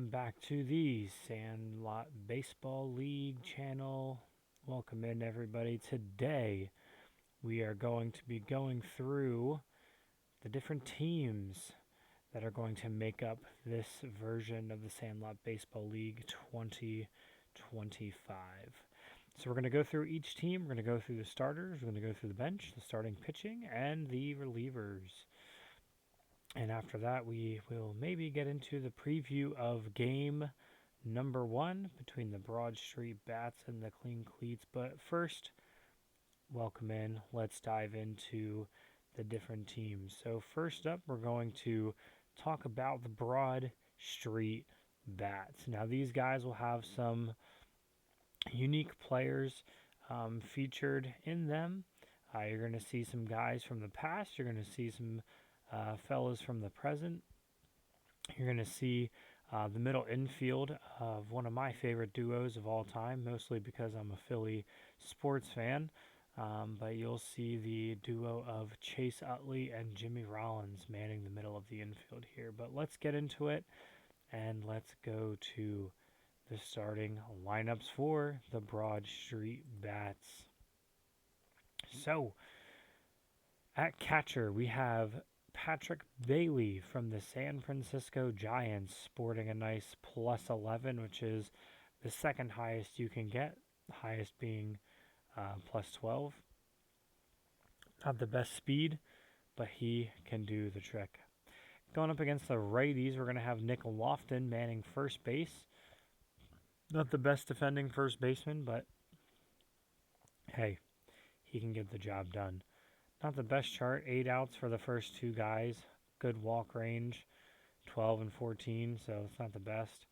welcome back to the Sandlot Baseball League channel. Welcome in, everybody. Today we are going to be going through the different teams that are going to make up this version of the Sandlot Baseball League 2025. So we're going to go through each team. We're going to go through the starters, we're going to go through the bench, the starting pitching, and the relievers. And after that, we will maybe get into the preview of game number 1 between the Broad Street Bats and the Clean Cleats. But first, welcome in. Let's dive into the different teams. So, first up, we're going to talk about the Broad Street Bats. Now, these guys will have some unique players featured in them. You're going to see some guys from the past, you're going to see some fellas from the present. You're going to see the middle infield of one of my favorite duos of all time, mostly because I'm a Philly sports fan. But you'll see the duo of Chase Utley and Jimmy Rollins manning the middle of the infield here. But let's get into it, and let's go to the starting lineups for the Broad Street Bats. So, at catcher, we have Patrick Bailey from the San Francisco Giants, sporting a nice plus 11, which is the second highest you can get, the highest being plus 12. Not the best speed, but he can do the trick. Going up against the righties, we're going to have Nick Lofton manning first base. Not the best defending first baseman, but hey, he can get the job done. Not the best chart, 8 outs for the first two guys. Good walk range, 12 and 14, so it's not the best.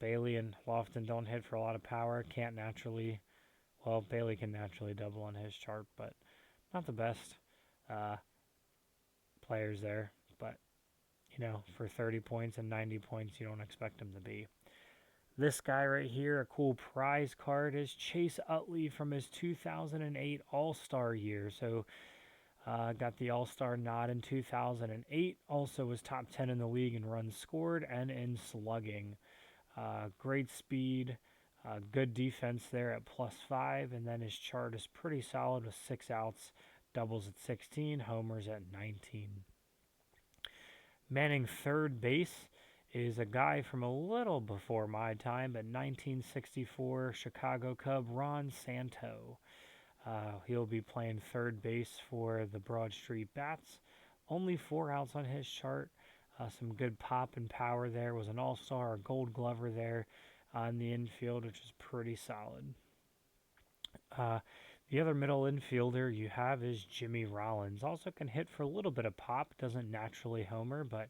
Bailey and Lofton don't hit for a lot of power. Bailey can naturally double on his chart, but not the best players there. But, for 30 points and 90 points, you don't expect him to be. This guy right here, a cool prize card, is Chase Utley from his 2008 All-Star year. So, got the All-Star nod in 2008. Also was top 10 in the league in runs scored and in slugging. Great speed, good defense there at plus 5. And then his chart is pretty solid with 6 outs, doubles at 16, homers at 19. Manning third base is a guy from a little before my time, but 1964 Chicago Cub Ron Santo. He'll be playing third base for the Broad Street Bats. Only 4 outs on his chart. Some good pop and power there. Was an all-star, a gold glover there on the infield, which is pretty solid. The other middle infielder you have is Jimmy Rollins. Also can hit for a little bit of pop. Doesn't naturally homer, but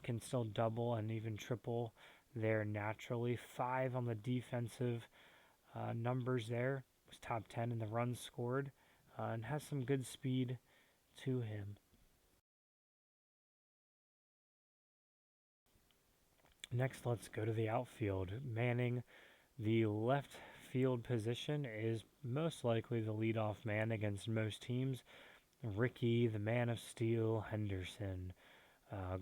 can still double and even triple there naturally. 5 on the defensive numbers there. Was top 10 in the runs scored and has some good speed to him. Next, let's go to the outfield. Manning the left field position is most likely the leadoff man against most teams. Ricky, the Man of Steel, Henderson.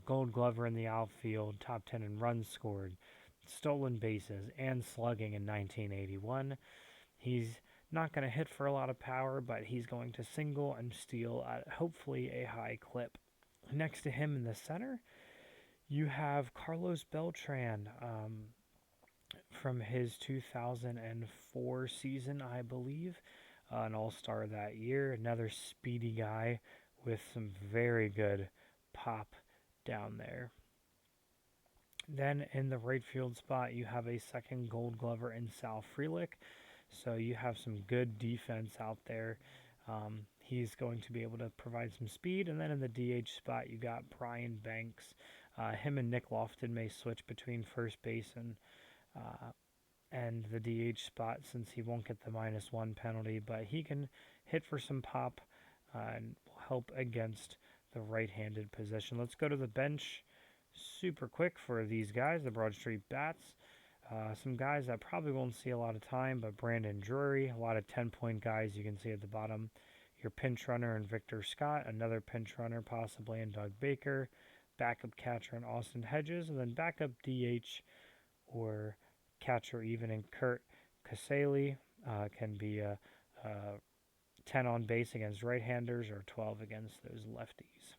Gold Glover in the outfield, top 10 in runs scored, stolen bases, and slugging in 1981. He's not going to hit for a lot of power, but he's going to single and steal at hopefully a high clip. Next to him in the center, you have Carlos Beltran from his 2004 season, I believe. An all-star that year. Another speedy guy with some very good pop down there. Then in the right field spot, you have a second gold glover in Sal Frelick. So you have some good defense out there. He's going to be able to provide some speed. And then in the DH spot, you got Brian Banks. Him and Nick Lofton may switch between first base and the DH spot since he won't get the -1 penalty. But he can hit for some pop and will help against the right-handed position. Let's go to the bench super quick for these guys, the Broad Street Bats. Some guys that probably won't see a lot of time, but Brandon Drury, a lot of 10-point guys you can see at the bottom. Your pinch runner and Victor Scott, another pinch runner possibly, and Doug Baker. backup catcher in Austin Hedges, and then backup DH or catcher even in Kurt Casale can be a 10 on base against right-handers or 12 against those lefties.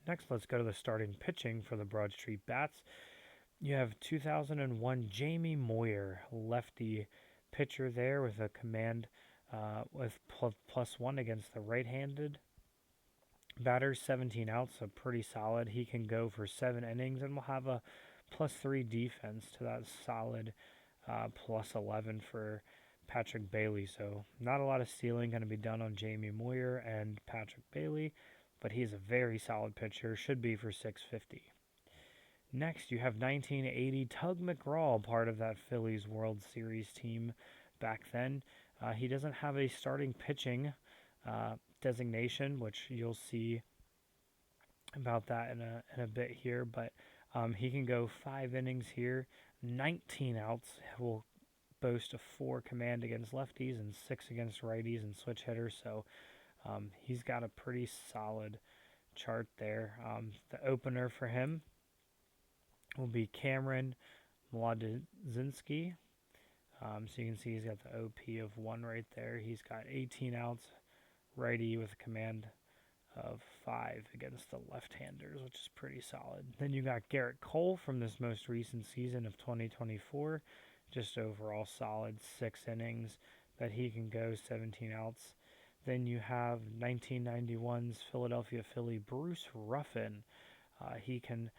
Next, let's go to the starting pitching for the Broad Street Bats. You have 2001 Jamie Moyer, lefty pitcher there with a command with +1 against the right-handed batters, 17 outs, so pretty solid. He can go for 7 innings and will have a +3 defense to that solid +11 for Patrick Bailey. So not a lot of stealing going to be done on Jamie Moyer and Patrick Bailey, but he's a very solid pitcher. Should be for 650. Next, you have 1980 Tug McGraw, part of that Phillies World Series team back then. He doesn't have a starting pitching designation, which you'll see about that in a bit here, but he can go 5 innings here, 19 outs. Will boast a 4 command against lefties and 6 against righties and switch hitters, so he's got a pretty solid chart there. The opener for him will be Cameron Mlodzinski. So you can see he's got the OP of 1 right there. He's got 18 outs, righty with a command of 5 against the left-handers, which is pretty solid. Then you got Garrett Cole from this most recent season of 2024. Just overall solid 6 innings that he can go, 17 outs. Then you have 1991's Philadelphia Philly Bruce Ruffin. He can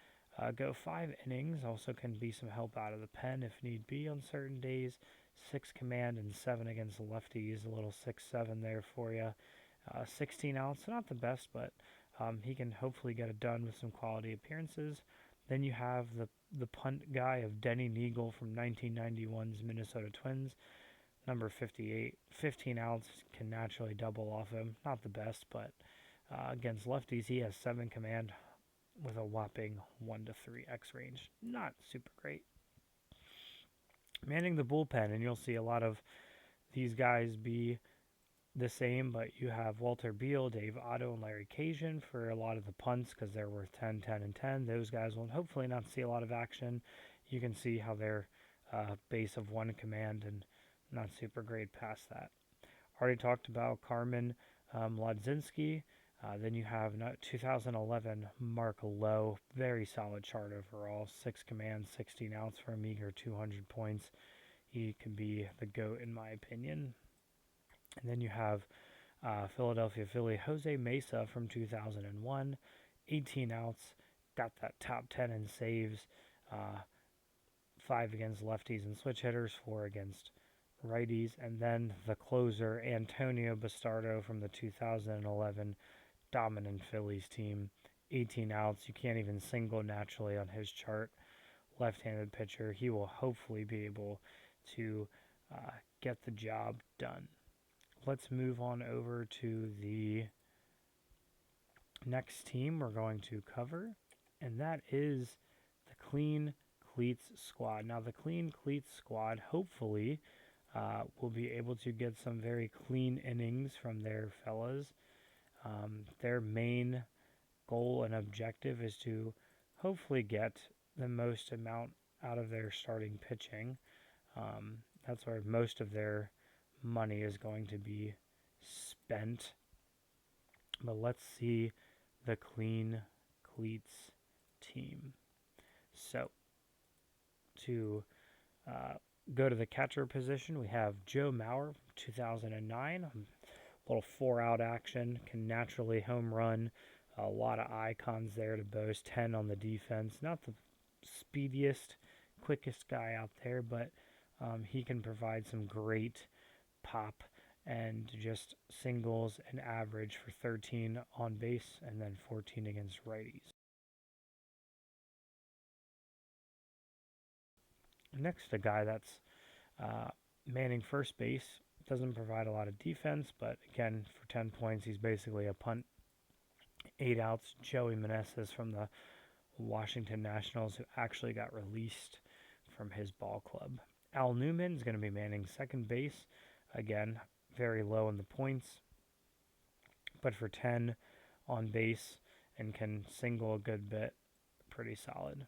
go 5 innings, also can be some help out of the pen if need be on certain days. 6 command and 7 against the lefties, a little 6-7 there for you. 16 outs, not the best, but he can hopefully get it done with some quality appearances. Then you have the punt guy of Denny Neagle from 1991's Minnesota Twins, number 58. 15 outs, can naturally double off him. Not the best, but against lefties, he has 7 command with a whopping 1-3 X range. Not super great. Manning the bullpen, and you'll see a lot of these guys be the same, but you have Walter Beal, Dave Otto, and Larry Cajun for a lot of the punts because they're worth 10, 10, and 10. Those guys will hopefully not see a lot of action. You can see how they're base of 1 command and not super great past that. Already talked about Carmen Mlodzinski. Then you have 2011 Mark Lowe, very solid chart overall, 6 commands, 16 outs for a meager 200 points. He can be the GOAT in my opinion. And then you have Philadelphia Philly Jose Mesa from 2001, 18 outs, got that top 10 in saves, 5 against lefties and switch hitters, 4 against righties. And then the closer, Antonio Bastardo from the 2011 dominant Phillies team, 18 outs. You can't even single naturally on his chart. Left-handed pitcher. He will hopefully be able to get the job done. Let's move on over to the next team we're going to cover, and that is the Clean Cleats squad. Now, the Clean Cleats squad hopefully will be able to get some very clean innings from their fellas. Their main goal and objective is to hopefully get the most amount out of their starting pitching. That's where most of their money is going to be spent. But let's see the Clean Cleats team. So, to go to the catcher position, we have Joe Mauer, 2009. A little 4-out action, can naturally home run. A lot of icons there to boast. 10 on the defense. Not the speediest, quickest guy out there, but he can provide some great pop and just singles and average for 13 on base and then 14 against righties. Next, a guy that's manning first base. Doesn't provide a lot of defense, but again, for 10 points, he's basically a punt. 8 outs, Joey Meneses from the Washington Nationals, who actually got released from his ball club. Al Newman is going to be manning second base. Again, very low in the points, but for 10 on base and can single a good bit, pretty solid.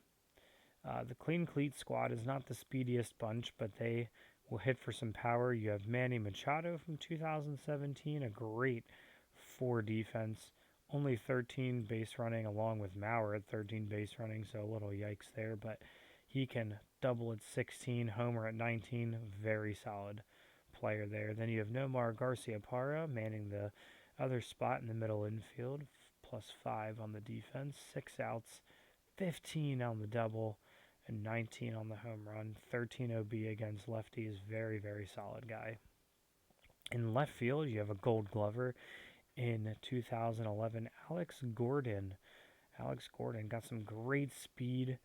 The Clean Cleat squad is not the speediest bunch, but they will hit for some power. You have Manny Machado from 2017, a great 4 defense, only 13 base running, along with Mauer at 13 base running, so a little yikes there, but he can double at 16, homer at 19, very solid player there. Then you have Nomar Garcia-Parra manning the other spot in the middle infield, +5 on the defense, 6 outs, 15 on the double, and 19 on the home run. 13 OB against lefties. Very, very solid guy. In left field, you have a gold glover in 2011, Alex Gordon. Alex Gordon got some great speed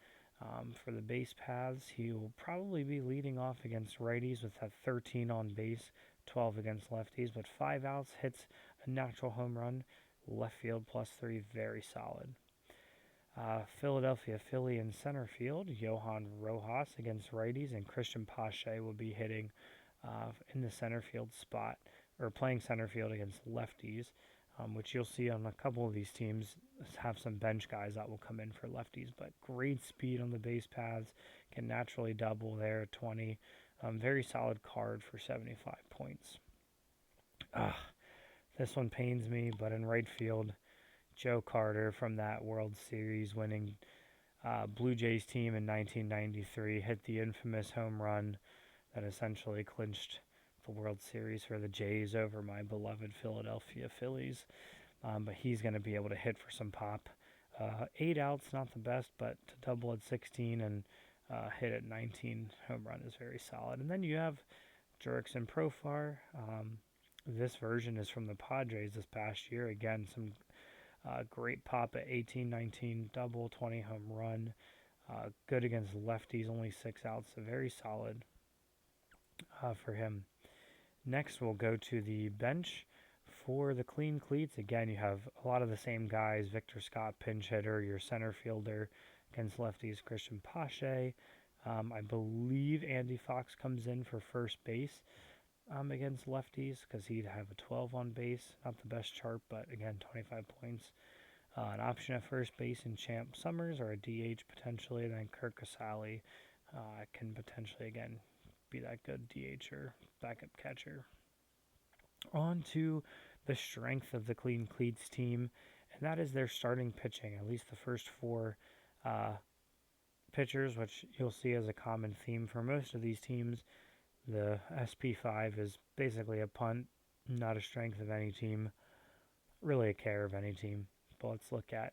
for the base paths. He will probably be leading off against righties with that 13 on base, 12 against lefties, but 5 outs, hits a natural home run. Left field +3, very solid. Philadelphia Philly in center field, Johan Rojas against righties, and Christian Pache will be hitting in the center field spot, or playing center field against lefties, which you'll see on a couple of these teams have some bench guys that will come in for lefties, but great speed on the base paths, can naturally double there at 20. Very solid card for 75 points. This one pains me, but in right field, Joe Carter from that World Series winning Blue Jays team in 1993 hit the infamous home run that essentially clinched the World Series for the Jays over my beloved Philadelphia Phillies. But he's going to be able to hit for some pop. 8 outs, not the best, but to double at 16 and hit at 19 home run is very solid. And then you have Jurickson Profar. This version is from the Padres this past year. Again, some great pop at 18, 19, double, 20 home run. Good against lefties, only 6 outs, so very solid for him. Next, we'll go to the bench for the Clean Cleats. Again, you have a lot of the same guys. Victor Scott, pinch hitter, your center fielder against lefties, Christian Pache. I believe Andy Fox comes in for first base against lefties because he'd have a 12 on base. Not the best chart, but again, 25 points. An option at first base in Champ Summers or a DH potentially. Then Kirk Casale can potentially, again, be that good DH or backup catcher. On to the strength of the Clean Cleats team, and that is their starting pitching. At least the first 4 pitchers, which you'll see as a common theme for most of these teams. The SP5 is basically a punt, not a strength of any team, really a care of any team. But let's look at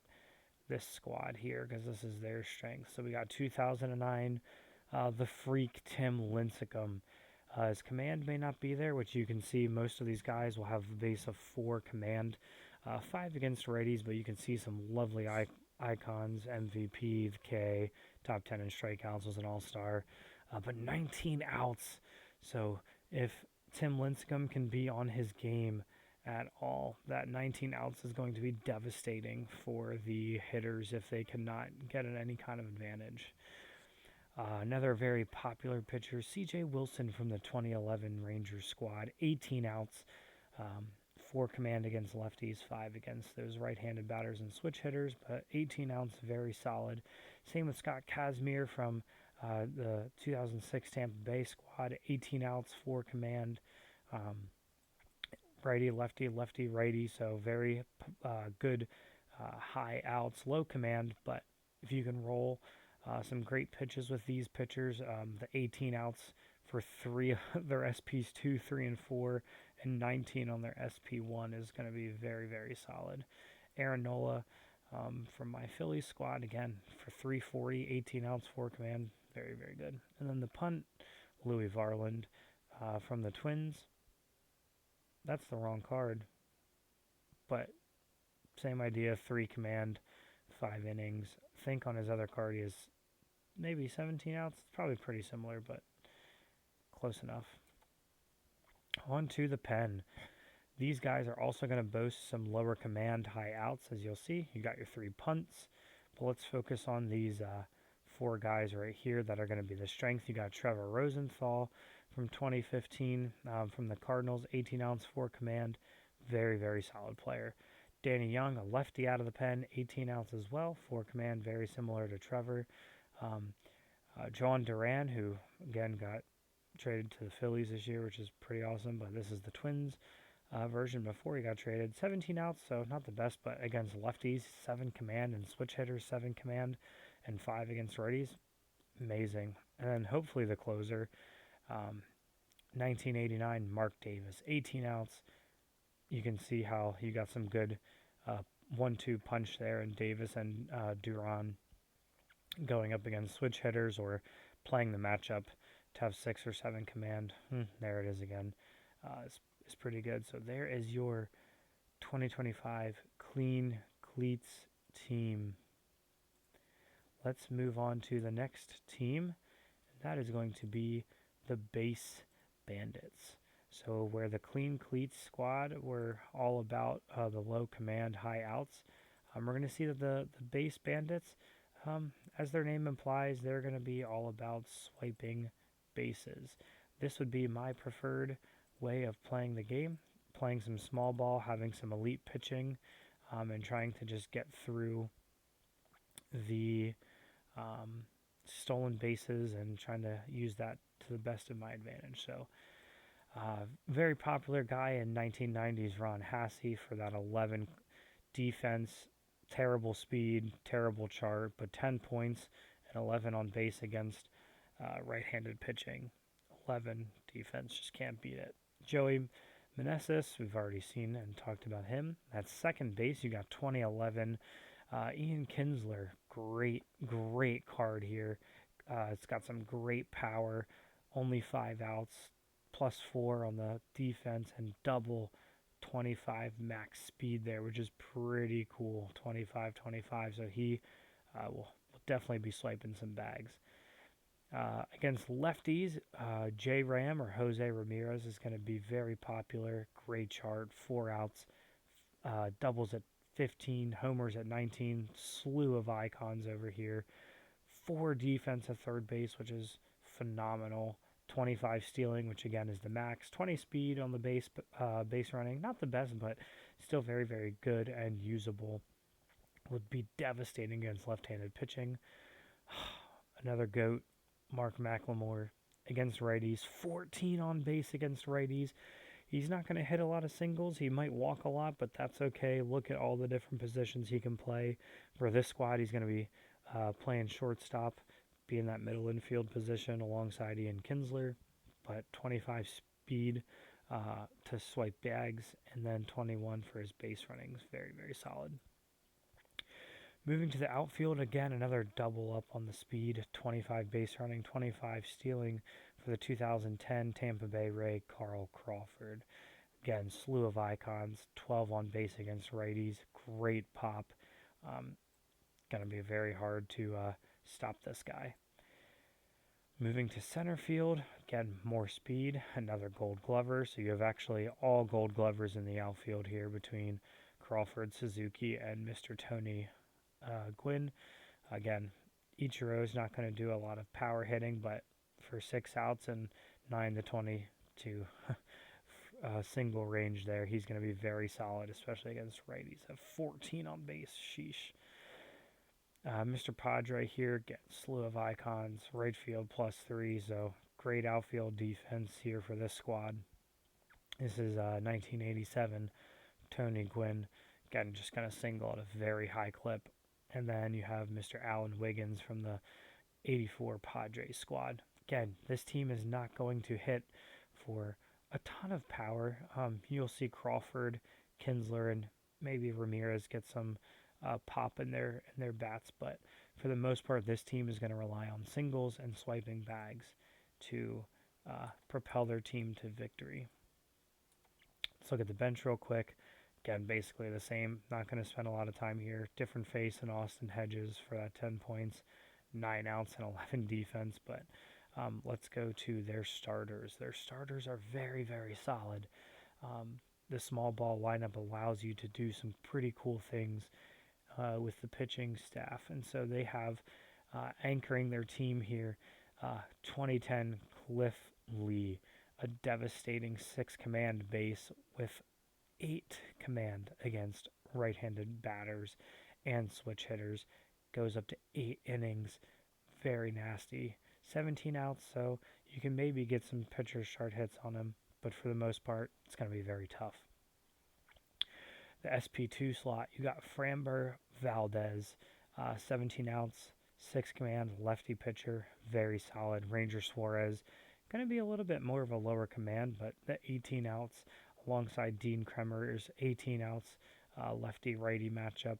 this squad here because this is their strength. So we got 2009, the freak Tim Lincecum. His command may not be there, which you can see most of these guys will have a base of 4 command. 5 against righties, but you can see some lovely icons, MVP, the K, top 10 in strikeouts, was an all-star. But 19 outs. So if Tim Lincecum can be on his game at all, that 19 outs is going to be devastating for the hitters if they cannot get any kind of advantage. Another very popular pitcher, C.J. Wilson from the 2011 Rangers squad, 18 outs, 4 command against lefties, 5 against those right-handed batters and switch hitters, but 18 outs, very solid. Same with Scott Kazmir from the 2006 Tampa Bay squad, 18 outs, 4 command, righty, lefty, lefty, righty, so very good high outs, low command, but if you can roll some great pitches with these pitchers, the 18 outs for 3 of their SPs 2, 3, and 4, and 19 on their SP1 is going to be very, very solid. Aaron Nola from my Phillies squad, again, for 340, 18 outs, 4 command, very, very good. And then the punt, Louis Varland from the Twins. That's the wrong card, but same idea, 3 command, 5 innings. I think on his other card he has maybe 17 outs. It's probably pretty similar, but close enough. On to the pen. These guys are also going to boast some lower command, high outs, as you'll see. You got your 3 punts, but let's focus on these four guys right here that are going to be the strength. You got Trevor Rosenthal from 2015 from the Cardinals, 18 ounce, 4 command. Very, very solid player. Danny Young, a lefty out of the pen, 18 ounce as well, 4 command, very similar to Trevor. Um, John Duran, who again got traded to the Phillies this year, which is pretty awesome, but this is the Twins version before he got traded. 17 outs, so not the best, but against lefties, 7 command, and switch hitters, 7 command, and 5 against righties. Amazing. And then hopefully the closer, 1989, Mark Davis, 18 outs. You can see how you got some good 1-2 punch there, and Davis and Duran going up against switch hitters or playing the matchup to have 6 or 7 command. There it is again. It's pretty good. So there is your 2025 Clean Cleats team. Let's move on to the next team. That is going to be the Base Bandits. So where the Clean Cleats squad were all about the low command, high outs, we're going to see that the Base Bandits, as their name implies, they're going to be all about swiping bases. This would be my preferred way of playing the game, playing some small ball, having some elite pitching, and trying to just get through the stolen bases and trying to use that to the best of my advantage. So, very popular guy in 1990s, Ron Hassey, for that 11 defense, terrible speed, terrible chart, but 10 points and 11 on base against right-handed pitching. 11 defense, just can't beat it. Joey Meneses, we've already seen and talked about him. At second base, you got 2011 Ian Kinsler. Great card here. It's got some great power. Only 5 outs, +4 on the defense, and double 25 max speed there, which is pretty cool. 25, so he will definitely be swiping some bags. Against lefties, J Ram or Jose Ramirez is going to be very popular. Great chart, 4 outs, doubles at 15, homers at 19, slew of icons over here. 4 defense at third base, which is phenomenal. 25 stealing, which again is the max. 20 speed on the base running, not the best, but still very, very good and usable. Would be devastating against left-handed pitching. Another GOAT, Mark McLemore, against righties. 14 on base against righties. He's not going to hit a lot of singles. He might walk a lot, but that's okay. Look at all the different positions he can play. For this squad, he's going to be playing shortstop, be in that middle infield position alongside Ian Kinsler, but 25 speed to swipe bags, and then 21 for his base running. Very, very solid. Moving to the outfield, again, another double up on the speed, 25 base running, 25 stealing for the 2010 Tampa Bay Ray, Carl Crawford. Again, slew of icons, 12 on base against righties, great pop. Going to be very hard to stop this guy. Moving to center field, again, more speed, another Gold Glover. So you have actually all Gold Glovers in the outfield here between Crawford, Suzuki, and Mr. Tony Gwynn. Again, Ichiro's not going to do a lot of power hitting, but for 6 outs and 9 to 22 single range there, he's going to be very solid, especially against righties. A 14 on base, sheesh. Mr. Padre here gets slew of icons, right field +3, so great outfield defense here for this squad. This is 1987 Tony Gwynn, again, just going to single at a very high clip. And then you have Mr. Alan Wiggins from the 84 Padres squad. Again, this team is not going to hit for a ton of power. You'll see Crawford, Kinsler, and maybe Ramirez get some pop in their bats, but for the most part, this team is going to rely on singles and swiping bags to propel their team to victory. Let's look at the bench real quick. Again, basically the same. Not going to spend a lot of time here. Different face in Austin Hedges for that 10 points, 9 outs and 11 defense. But let's go to their starters. Their starters are very, very solid. The small ball lineup allows you to do some pretty cool things with the pitching staff. And so they have Anchoring their team here, 2010 Cliff Lee, a devastating 6 command base with 8 command against right-handed batters and switch hitters. Goes up to 8 innings. Very nasty. 17 outs, so you can maybe get some pitcher start hits on him, but for the most part, it's going to be very tough. The SP2 slot, you got Framber Valdez, 17 outs, 6 command, lefty pitcher, very solid. Ranger Suarez, going to be a little bit more of a lower command, but the 18 outs alongside Dean Kremer's 18 outs, lefty righty matchup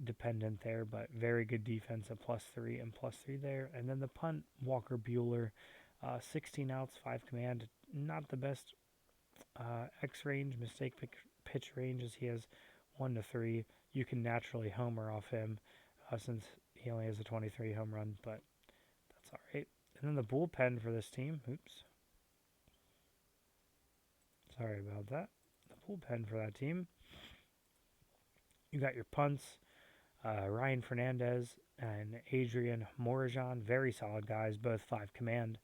dependent there, but very good defense at +3 and +3 there. And then the punt, Walker Bueller, 16 outs, 5 command, not the best X range, mistake pitch range as he has 1 to 3. You can naturally homer off him since he only has a 23 home run, but that's all right. And then the bullpen for this team, oops. Sorry about that. The bullpen for that team, you got your punts, Ryan Fernandez and Adrian Morajan, very solid guys, both 5 command,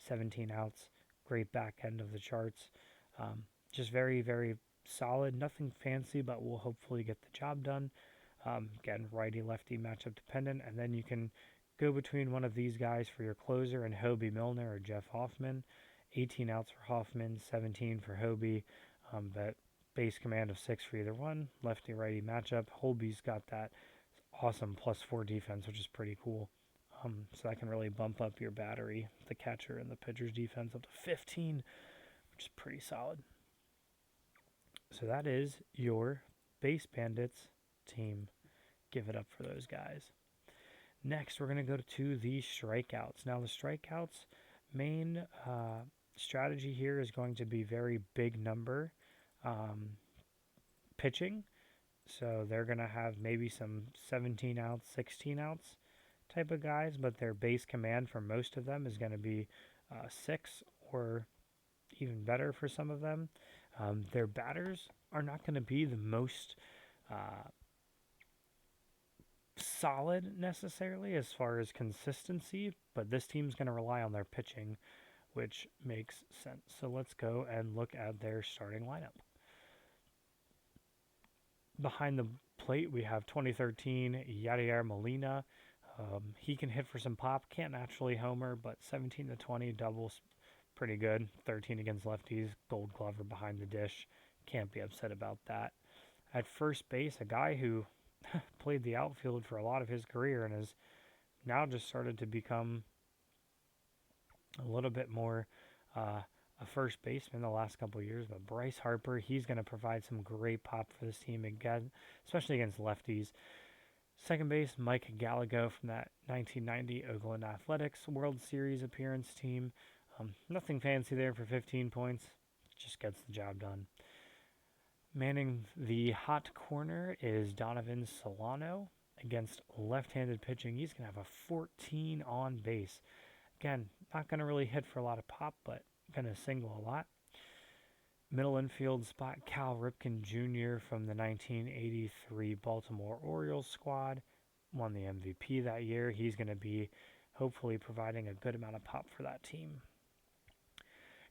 17 outs, great back end of the charts. Just very, very solid, nothing fancy, but will hopefully get the job done. Again, righty-lefty matchup dependent, and then you can go between one of these guys for your closer and Hobie Milner or Jeff Hoffman. 18 outs for Hoffman, 17 for Hobie, but base command of 6 for either one. Lefty-righty matchup. Hobie's got that awesome +4 defense, which is pretty cool. So that can really bump up your battery, the catcher and the pitcher's defense up to 15, which is pretty solid. So that is your Base Bandits team. Give it up for those guys. Next, we're going to go to the strikeouts. Now, the strikeouts main strategy here is going to be very big number pitching. So they're going to have maybe some 17 outs, 16 outs type of guys, but their base command for most of them is going to be 6 or even better for some of them. Their batters are not going to be the most solid necessarily as far as consistency, but this team's going to rely on their pitching, which makes sense. So let's go and look at their starting lineup. Behind the plate, we have 2013 Yadier Molina. He can hit for some pop, can't naturally homer, but 17 to 20 doubles, pretty good. 13 against lefties, Gold Glover behind the dish. Can't be upset about that. At first base, a guy who played the outfield for a lot of his career and has now just started to become a little bit more a first baseman the last couple of years. But Bryce Harper, he's going to provide some great pop for this team again, especially against lefties. Second base, Mike Gallego from that 1990 Oakland Athletics World Series appearance team. Nothing fancy there for 15 points. Just gets the job done. Manning the hot corner is Donovan Solano against left-handed pitching. He's going to have a 14 on base. Again, not going to really hit for a lot of pop, but going to single a lot. Middle infield spot, Cal Ripken Jr. from the 1983 Baltimore Orioles squad. Won the MVP that year. He's going to be hopefully providing a good amount of pop for that team.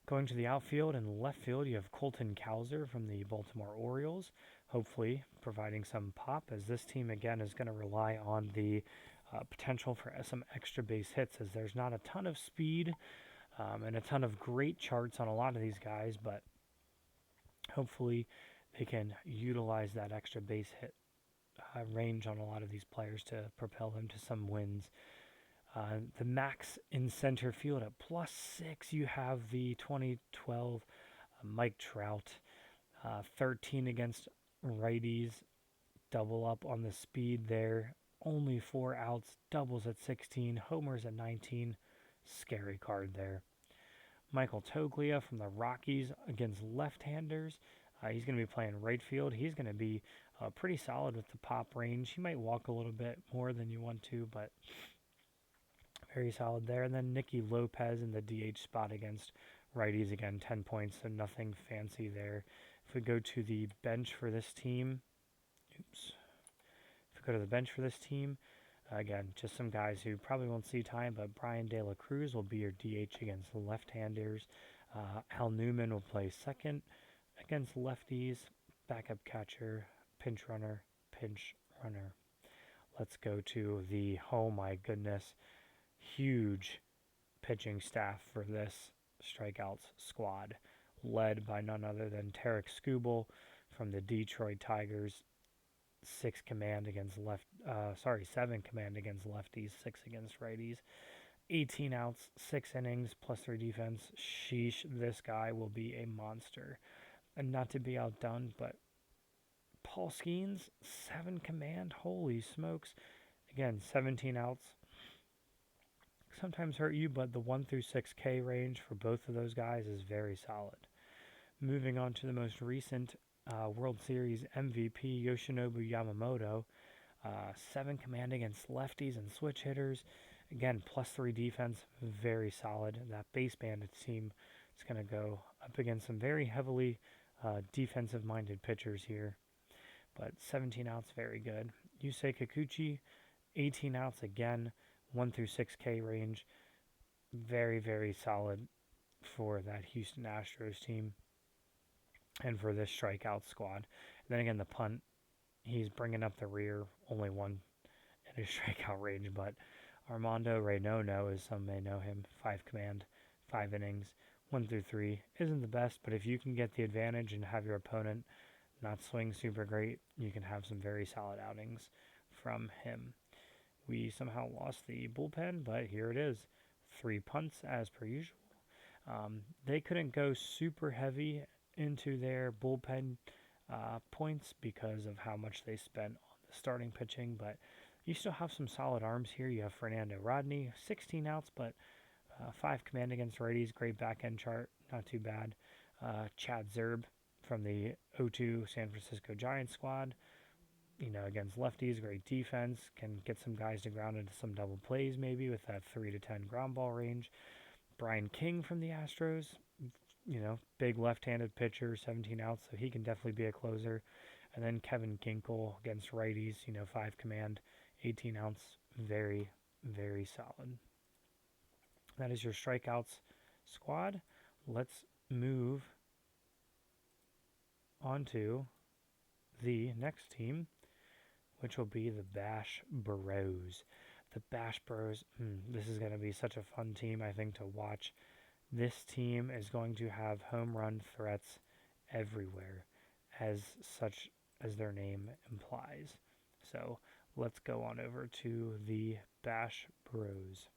Going to the outfield and left field, you have Colton Cowser from the Baltimore Orioles, hopefully providing some pop, as this team again is going to rely on the potential for some extra base hits, as there's not a ton of speed and a ton of great charts on a lot of these guys, but hopefully they can utilize that extra base hit range on a lot of these players to propel them to some wins. The max in center field at +6, you have the 2012 Mike Trout, 13 against righties, double up on the speed there, only 4 outs, doubles at 16, homers at 19, scary card there. Michael Toglia from the Rockies against left-handers. He's going to be playing right field. He's going to be pretty solid with the pop range. He might walk a little bit more than you want to, but very solid there. And then Nicky Lopez in the DH spot against righties. Again, 10 points, so nothing fancy there. If we go to the bench for this team, Again, just some guys who probably won't see time, but Brian De La Cruz will be your DH against the left-handers. Al Newman will play second against lefties, backup catcher, pinch runner, pinch runner. Let's go to the, oh my goodness, huge pitching staff for this strikeouts squad, led by none other than Tarek Skubal from the Detroit Tigers. Seven command against lefties, six against righties. 18 outs, 6 innings, +3 defense. Sheesh, this guy will be a monster. And not to be outdone, but Paul Skeens, 7 command. Holy smokes. Again, 17 outs. Sometimes hurt you, but the 1 through 6K range for both of those guys is very solid. Moving on to the most recent World Series MVP, Yoshinobu Yamamoto. 7 command against lefties and switch hitters. Again, +3 defense, very solid. That base bandits team is going to go up against some very heavily defensive-minded pitchers here. But 17 outs, very good. Yusei Kikuchi, 18 outs again, 1 through 6K range. Very, very solid for that Houston Astros team and for this strikeout squad. And then again, the punt, he's bringing up the rear, only 1 in his strikeout range, but Armando Reynono, as some may know him, 5 command, 5 innings, 1 through 3. Isn't the best, but if you can get the advantage and have your opponent not swing super great, you can have some very solid outings from him. We somehow lost the bullpen, but here it is. 3 punts as per usual. They couldn't go super heavy into their bullpen points because of how much they spent on the starting pitching, but you still have some solid arms here. You have Fernando Rodney, 16 outs, but 5 command against righties. Great back end chart, not too bad. Chad Zerb from the 0-2 San Francisco Giants squad. Against lefties, great defense. Can get some guys to ground into some double plays maybe with that 3 to 10 ground ball range. Brian King from the Astros, big left-handed pitcher, 17 outs, so he can definitely be a closer. And then Kevin Kinkle against righties, 5 command, 18 outs, very, very solid. That is your strikeouts squad. Let's move on to the next team, which will be the Bash Bros. The Bash Bros, this is going to be such a fun team, I think, to watch. This team is going to have home run threats everywhere, as such as their name implies. So let's go on over to the Bash Bros.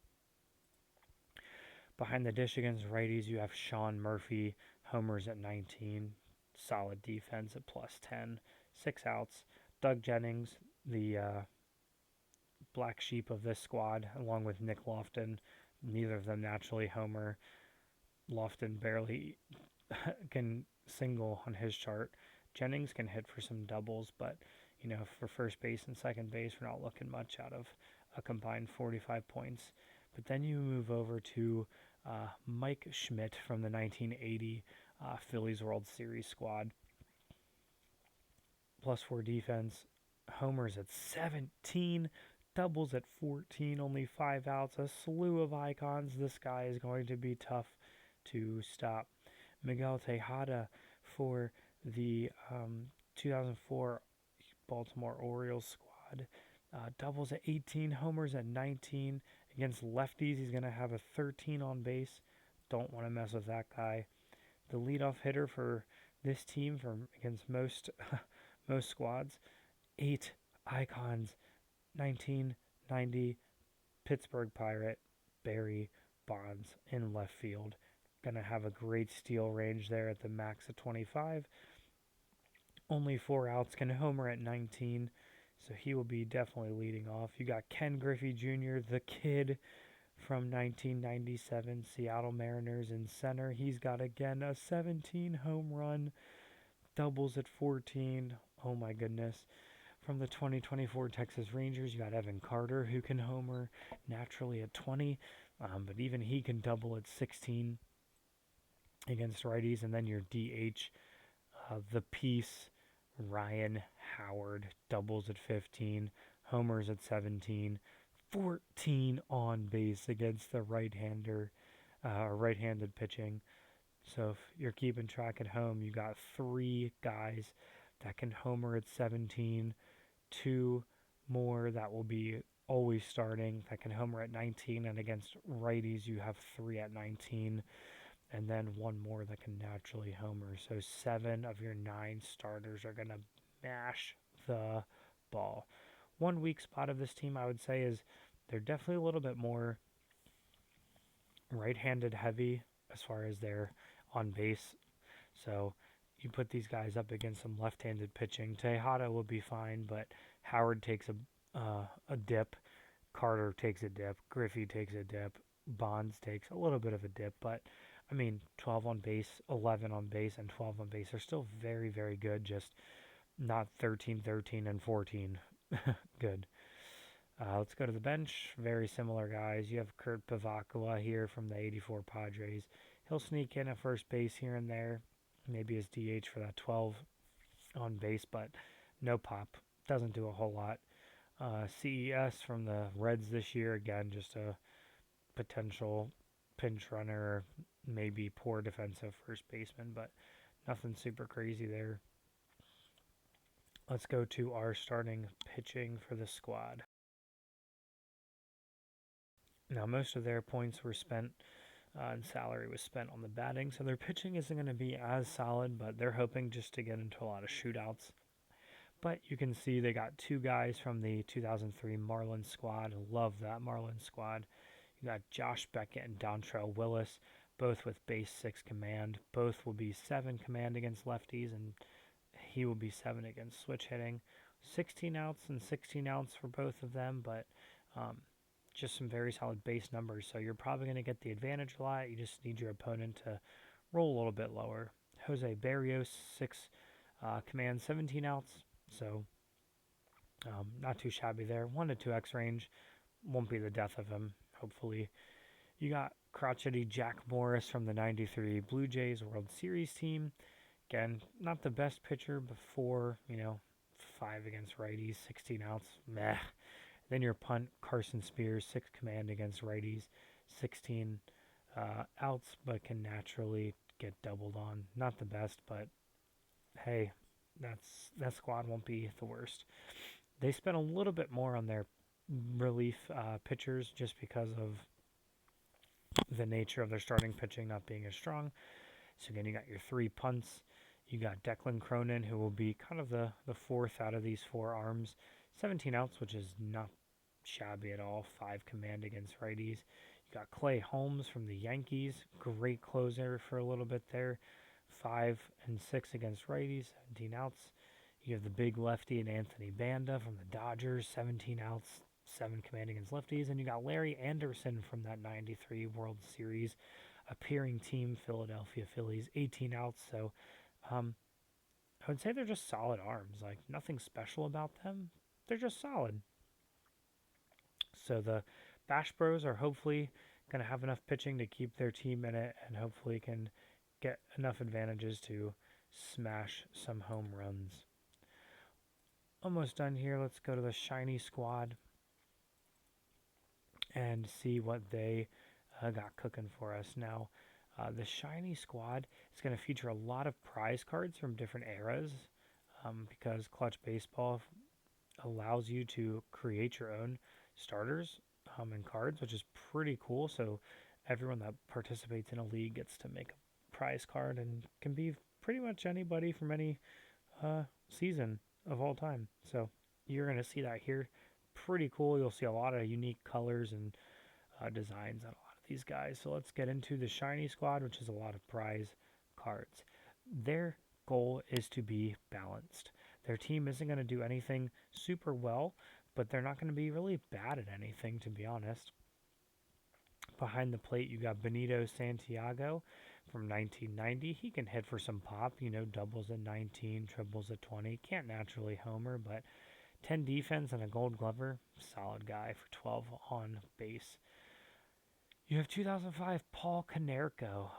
Behind the dish against righties, you have Sean Murphy, homers at 19, solid defense at +10, 6 outs. Doug Jennings, the black sheep of this squad, along with Nick Lofton. Neither of them naturally homer. Lofton barely can single on his chart. Jennings can hit for some doubles, but for first base and second base, we're not looking much out of a combined 45 points. But then you move over to Mike Schmidt from the 1980 Phillies World Series squad. +4 defense, homers at 17, doubles at 14, only 5 outs, a slew of icons. This guy is going to be tough to stop. Miguel Tejada for the 2004 Baltimore Orioles squad. Doubles at 18, homers at 19. Against lefties, he's going to have a 13 on base. Don't want to mess with that guy. The leadoff hitter for this team against most squads, 8 icons. 1990 Pittsburgh Pirate Barry Bonds in left field. Going to have a great steal range there at the max of 25. Only 4 outs, can homer at 19, so he will be definitely leading off. You got Ken Griffey Jr., the kid from 1997 Seattle Mariners in center. He's got, again, a 17 home run, doubles at 14. Oh my goodness. From the 2024 Texas Rangers, you got Evan Carter, who can homer naturally at 20, but even he can double at 16 against righties. And then your DH, the piece, Ryan Howard, doubles at 15, homers at 17, 14 on base against the right-hander, right-handed pitching. So if you're keeping track at home, you got three guys that can homer at 17, two more that will be always starting that can homer at 19, and against righties you have three at 19, and then one more that can naturally homer. So seven of your nine starters are going to mash the ball. One weak spot of this team, I would say, is they're definitely a little bit more right-handed heavy as far as their on base. So you put these guys up against some left-handed pitching. Tejada will be fine, but Howard takes a dip. Carter takes a dip. Griffey takes a dip. Bonds takes a little bit of a dip, but I mean, 12 on base, 11 on base, and 12 on base are still very, very good. Just not 13, 13, and 14 good. Let's go to the bench. Very similar guys. You have Kurt Pavakula here from the 84 Padres. He'll sneak in at first base here and there. Maybe as DH for that 12 on base, but no pop. Doesn't do a whole lot. CES from the Reds this year. Again, just a potential pinch runner, maybe poor defensive first baseman, but nothing super crazy there. Let's go to our starting pitching for the squad. Now, most of their points were spent and salary was spent on the batting, so their pitching isn't going to be as solid, but they're hoping just to get into a lot of shootouts. But you can see they got two guys from the 2003 Marlins squad. Love that Marlins squad. You got Josh Beckett and Dontrell Willis, both with base 6 command. Both will be 7 command against lefties, and he will be 7 against switch hitting. 16 outs and 16 outs for both of them, but just some very solid base numbers. So you're probably going to get the advantage a lot. You just need your opponent to roll a little bit lower. Jose Barrios, 6 command, 17 outs. So not too shabby there. 1 to 2x range. Won't be the death of him, hopefully. You got crotchety Jack Morris from the 93 Blue Jays World Series team. Again, not the best pitcher before, 5 against righties, 16 outs. Meh. Then your punt, Carson Spears, 6 command against righties, 16 outs, but can naturally get doubled on. Not the best, but hey, that squad won't be the worst. They spent a little bit more on their relief pitchers just because of the nature of their starting pitching not being as strong. So again, you got your 3 punts. You got Declan Cronin, who will be kind of the fourth out of these 4 arms. 17 outs, which is not shabby at all. 5 command against righties. You got Clay Holmes from the Yankees. Great closer for a little bit there. 5 and 6 against righties. 17 outs. You have the big lefty and Anthony Banda from the Dodgers. 17 outs. 7 command against lefties. And you got Larry Anderson from that 93 World Series appearing team, Philadelphia Phillies. 18 outs. So I would say they're just solid arms. Like, nothing special about them. They're just solid. So the Bash Bros are hopefully going to have enough pitching to keep their team in it and hopefully can get enough advantages to smash some home runs. Almost done here. Let's go to the Shiny Squad and see what they got cooking for us. Now, the Shiny Squad is going to feature a lot of prize cards from different eras because Clutch Baseball allows you to create your own starters and cards, which is pretty cool. So everyone that participates in a league gets to make a prize card and can be pretty much anybody from any season of all time. So you're going to see that here. Pretty cool. You'll see a lot of unique colors and designs on a lot of these guys. So let's get into the Shiny Squad, which is a lot of prize cards. Their goal is to be balanced. Their team isn't going to do anything super well, but they're not going to be really bad at anything, to be honest. Behind the plate, you got Benito Santiago from 1990. He can hit for some pop, doubles at 19, triples at 20. Can't naturally homer, but 10 defense and a gold glover. Solid guy for 12 on base. You have 2005 Paul Konerko.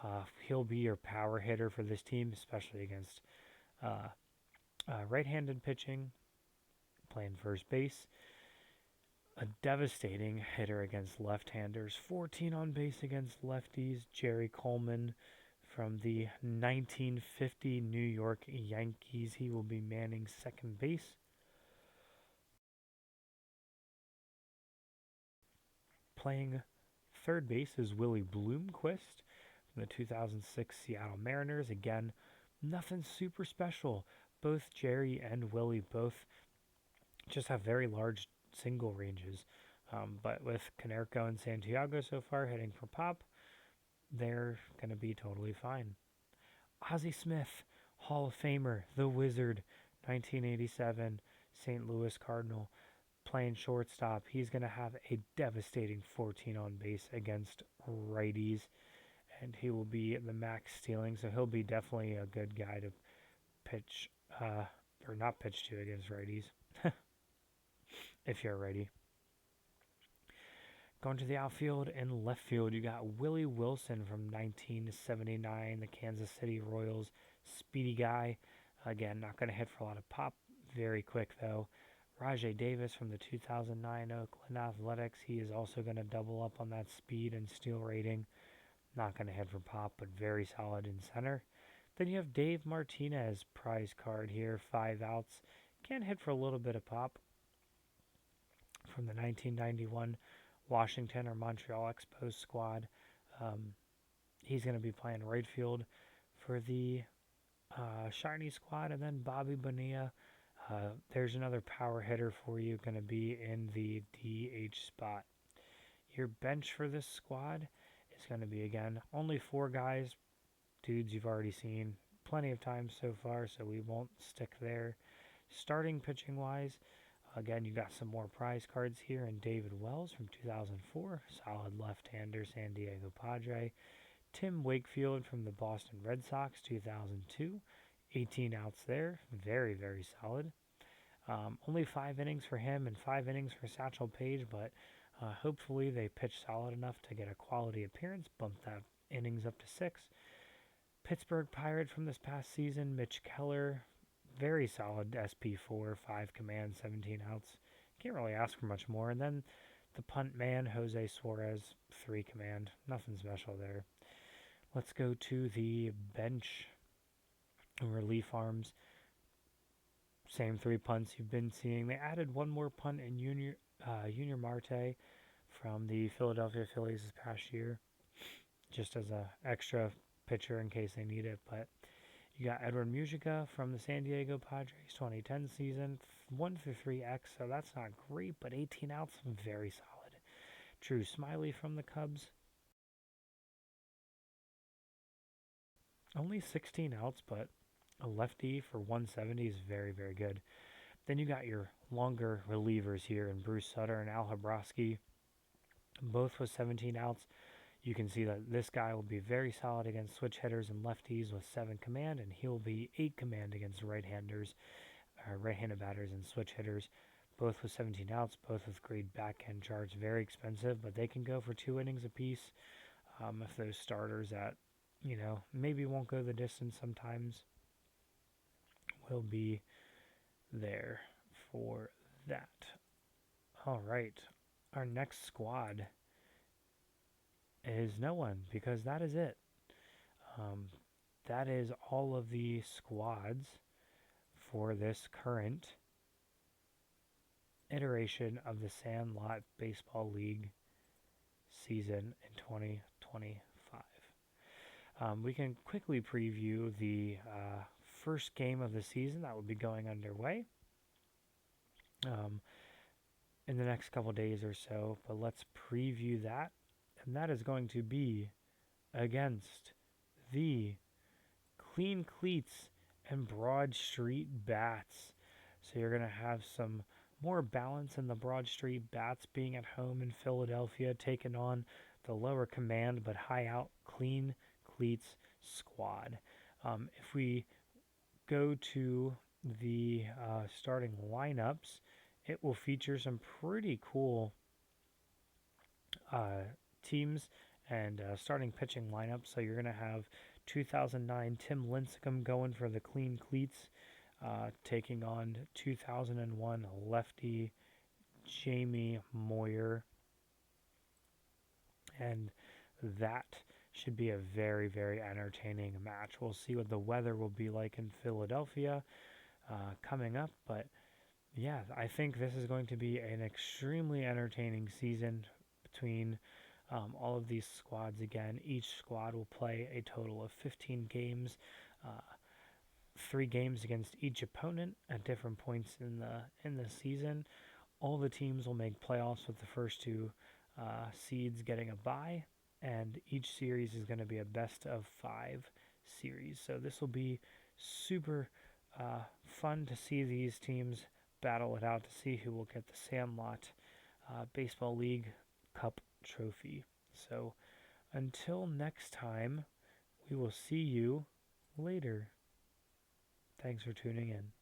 He'll be your power hitter for this team, especially against right-handed pitching, playing first base. A devastating hitter against left-handers, 14 on base against lefties. Jerry Coleman from the 1950 New York Yankees. He will be manning second base. Playing third base is Willie Bloomquist from the 2006 Seattle Mariners. Again, nothing super special. Both Jerry and Willie both just have very large single ranges. But with Canerco and Santiago so far hitting for pop, they're going to be totally fine. Ozzie Smith, Hall of Famer, the Wizard, 1987, St. Louis Cardinal, playing shortstop. He's going to have a devastating 14 on base against righties, and he will be the max stealing, so he'll be definitely a good guy to pitch, or not pitch to against righties, if you're ready. Going to the outfield and left field, you got Willie Wilson from 1979, the Kansas City Royals. Speedy guy. Again, not going to hit for a lot of pop. Very quick, though. Rajay Davis from the 2009 Oakland Athletics. He is also going to double up on that speed and steal rating. Not going to hit for pop, but very solid in center. Then you have Dave Martinez, prize card here, 5 outs. Can hit for a little bit of pop from the 1991 Washington or Montreal Expos squad. He's going to be playing right field for the Shiny squad. And then Bobby Bonilla, there's another power hitter for you, going to be in the DH spot. Your bench for this squad is going to be, again, only 4 guys, dudes you've already seen plenty of times so far, so we won't stick there. Starting pitching wise, again, you got some more prize cards here, and David Wells from 2004, solid left-hander, San Diego Padre. Tim Wakefield from the Boston Red Sox, 2002, 18 outs there, very, very solid. Only 5 innings for him and 5 innings for Satchel Paige, but hopefully they pitch solid enough to get a quality appearance, bump that innings up to 6. Pittsburgh Pirate from this past season, Mitch Keller, very solid SP4, 5 command, 17 outs. Can't really ask for much more. And then the punt man, Jose Suarez, 3 command, nothing special there. Let's go to the bench. Relief arms, same 3 punts you've been seeing. They added 1 more punt in Junior Marte from the Philadelphia Phillies this past year, just as a extra pitcher in case they need it. But you got Edward Mujica from the San Diego Padres 2010 season, 1-3X, so that's not great, but 18 outs, very solid. Drew Smiley from the Cubs, only 16 outs, but a lefty for 170 is very, very good. Then you got your longer relievers here in Bruce Sutter and Al Habrowski, both with 17 outs. You can see that this guy will be very solid against switch hitters and lefties with 7 command, and he'll be 8 command against right-handed batters and switch hitters, both with 17 outs, both with great backhand charts. Very expensive, but they can go for 2 innings apiece. If those starters that, maybe won't go the distance sometimes, will be there for that. All right, our next squad is no one, because that is it. That is all of the squads for this current iteration of the Sandlot Baseball League season in 2025. We can quickly preview the first game of the season that will be going underway in the next couple days or so, but let's preview that, and that is going to be against the Clean Cleats and Broad Street Bats. So you're going to have some more balance in the Broad Street Bats being at home in Philadelphia, taking on the lower command but high out Clean Cleats squad. If we go to the starting lineups, it will feature some pretty cool teams and starting pitching lineups. So you're going to have 2009 Tim Lincecum going for the Clean Cleats, taking on 2001 lefty Jamie Moyer, and that should be a very, very entertaining match. We'll see what the weather will be like in Philadelphia coming up, but yeah, I think this is going to be an extremely entertaining season between all of these squads. Again, each squad will play a total of 15 games, uh, 3 games against each opponent at different points in the season. All the teams will make playoffs with the first two seeds getting a bye, and each series is going to be a best of 5 series. So this will be super fun to see these teams battle it out to see who will get the Sandlot Baseball League Cup trophy. So until next time, we will see you later. Thanks for tuning in.